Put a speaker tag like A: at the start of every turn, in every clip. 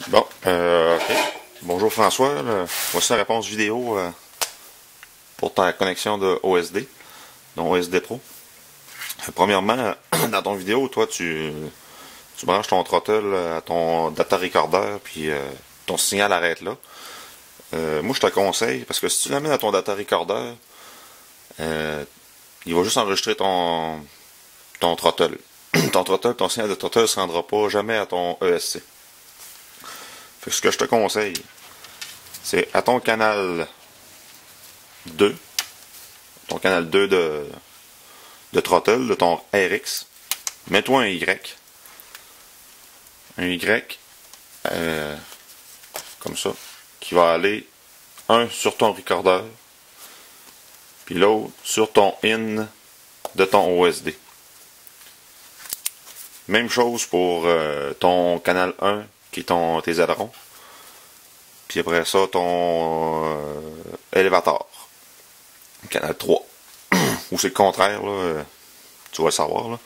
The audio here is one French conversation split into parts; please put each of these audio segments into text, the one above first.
A: Bon, ok. Bonjour François, voici la réponse vidéo pour ta connexion de OSD, donc OSD Pro. Premièrement, dans ton vidéo, toi, tu branches ton throttle à ton data recorder, puis ton signal arrête là. Moi, je te conseille, parce que si tu l'amènes à ton data recorder, il va juste enregistrer ton throttle. Ton signal de throttle ne se rendra pas jamais à ton ESC. Fait que ce que je te conseille, c'est à ton canal 2, de throttle, de ton RX, mets-toi un Y. Un Y, comme ça, qui va aller un sur ton recorder, puis l'autre sur ton in de ton OSD. Même chose pour ton canal 1, qui est tes ailerons. Puis après ça, ton élévateur. Canal 3. Ou c'est le contraire, là, tu vas le savoir. Là.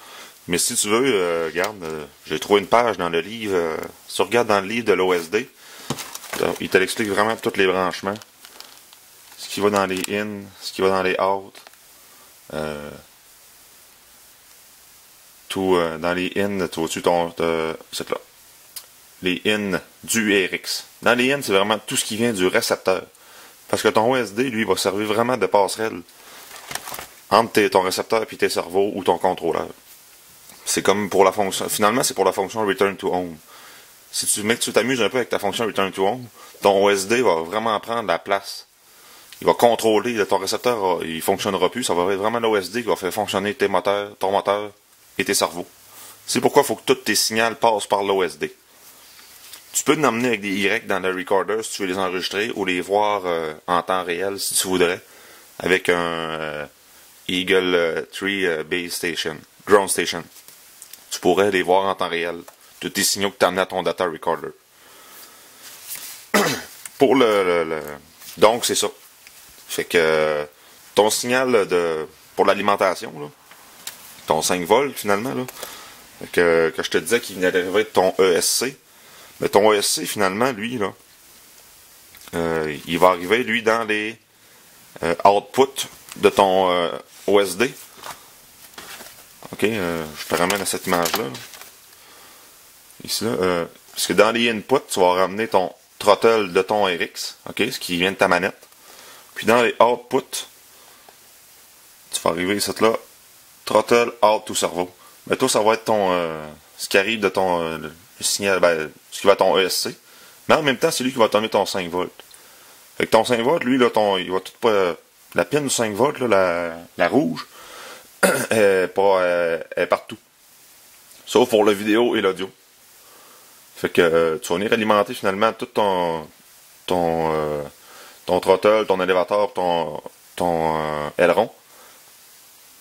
A: Mais si tu veux, regarde, j'ai trouvé une page dans le livre. Si tu regardes dans le livre de l'OSD, il te l'explique vraiment tous les branchements. Ce qui va dans les in, ce qui va dans les out. Tout dans les in, tu vois-tu c'est là. Les in du RX. Dans les in, c'est vraiment tout ce qui vient du récepteur. Parce que ton OSD, lui, va servir vraiment de passerelle entre ton récepteur et tes cerveaux ou ton contrôleur. C'est comme pour la fonction. Finalement, c'est pour la fonction Return to Home. Si tu t'amuses un peu avec ta fonction Return to Home, ton OSD va vraiment prendre la place. Il va contrôler. Ton récepteur, il fonctionnera plus. Ça va être vraiment l'OSD qui va faire fonctionner tes moteurs, ton moteur et tes cerveaux. C'est pourquoi il faut que tous tes signaux passent par l'OSD. Tu peux l'emmener avec des Y dans le recorder si tu veux les enregistrer ou les voir en temps réel si tu voudrais avec un Eagle 3 Base Station, Ground Station. Tu pourrais les voir en temps réel. Tous tes signaux que tu as amenés à ton data recorder. Pour donc c'est ça. Fait que ton signal pour l'alimentation, là, ton 5 volts finalement, là, que je te disais qu'il venait d'arriver de ton ESC. Mais ton ESC, finalement, lui, là, il va arriver, lui, dans les outputs de ton OSD. Ok, je te ramène à cette image-là. Ici, là. Parce que dans les inputs, tu vas ramener ton throttle de ton RX, ok, ce qui vient de ta manette. Puis dans les outputs, tu vas arriver ici, là, throttle out to cerveau. Mais toi, ça va être ce qui arrive de ton le signal, ce qui va à ton ESC. Mais en même temps, c'est lui qui va donner ton 5 volts. Fait que ton 5 volts, lui, là, il va tout pas. La pine du 5 volts, là, la rouge, est partout. Sauf pour la vidéo et l'audio. Fait que tu vas venir alimenter finalement tout ton throttle, ton élévateur, ton aileron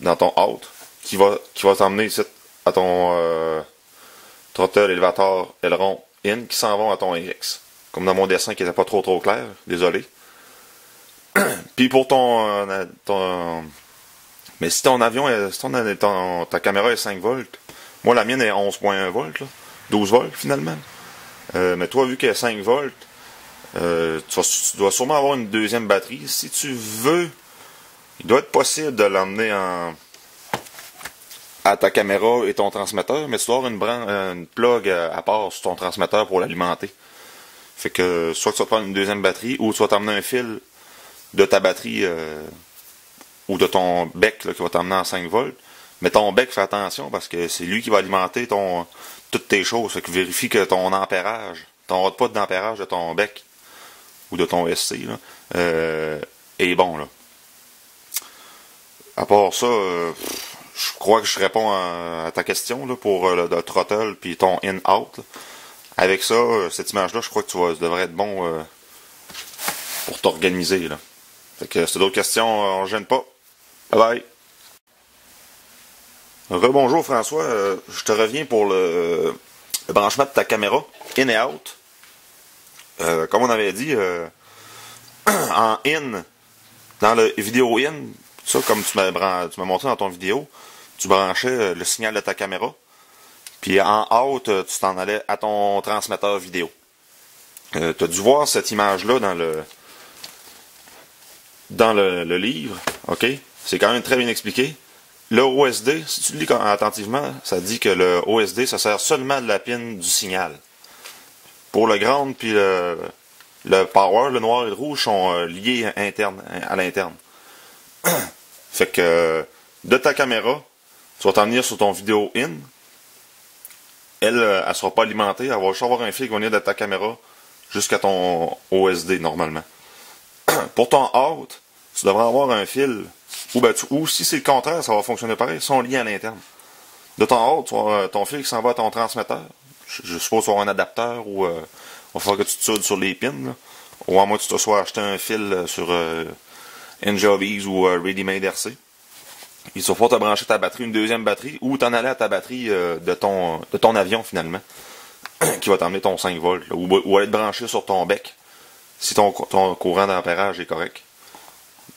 A: dans ton out qui va t'emmener ici à ton throttle, élévateur, aileron, in qui s'en vont à ton RX. Comme dans mon dessin qui n'était pas trop clair, désolé. Puis pour mais si ton avion ta caméra est 5 volts, moi la mienne est 11.1 volts, là, 12 volts finalement. Mais toi, vu qu'elle est 5 volts, tu dois sûrement avoir une deuxième batterie. Si tu veux, il doit être possible de l'emmener à ta caméra et ton transmetteur, mais tu dois avoir une plug à part sur ton transmetteur pour l'alimenter. Fait que soit que tu vas prendre une deuxième batterie, ou tu vas t'emmener un fil de ta batterie ou de ton bec là, qui va t'emmener en 5 volts. Mais ton bec, fais attention parce que c'est lui qui va alimenter toutes tes choses. Fait que vérifie que ton ampérage, ton output d'ampérage de ton bec ou de ton SC là, est bon. Là. À part ça, je crois que je réponds à ta question là, pour le throttle puis ton in-out. Avec ça, cette image-là, je crois que ça devrait être bon pour t'organiser. Là. Fait que si t'as d'autres questions, on ne gêne pas. Bye bye. Rebonjour François, je te reviens pour le branchement de ta caméra, in et out. Comme on avait dit, en in, dans le vidéo in, ça comme tu m'as montré dans ton vidéo, tu branchais le signal de ta caméra. Puis en out, tu t'en allais à ton transmetteur vidéo. Tu as dû voir cette image-là dans le livre, ok? C'est quand même très bien expliqué. Le OSD, si tu le lis attentivement, ça dit que le OSD, ça sert seulement de la pin du signal. Pour le ground puis le power, le noir et le rouge sont liés à l'interne. Fait que de ta caméra, tu vas t'en venir sur ton vidéo in. Elle sera pas alimentée, elle va juste avoir un fil qui va venir de ta caméra jusqu'à ton OSD normalement. Pour ton out, tu devrais avoir un fil, ou si c'est le contraire, ça va fonctionner pareil, ils sont liés à l'interne. De ton out, tu vas avoir ton fil qui s'en va à ton transmetteur. Je suppose tu vas avoir un adapteur ou il va falloir que tu te soudes sur les pins. Là. Ou à moins que tu te sois acheté un fil sur Njovies ou Ready Made RC. Il va falloir te brancher ta batterie, une deuxième batterie, ou t'en aller à ta batterie de ton avion finalement, qui va t'emmener ton 5 volts, là, ou aller te brancher sur ton bec, si ton courant d'ampérage est correct.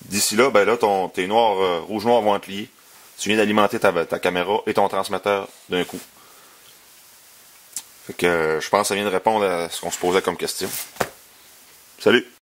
A: D'ici là, ben là, tes noirs, rouge-noir vont être liés. Tu viens d'alimenter ta caméra et ton transmetteur d'un coup. Fait que je pense que ça vient de répondre à ce qu'on se posait comme question. Salut!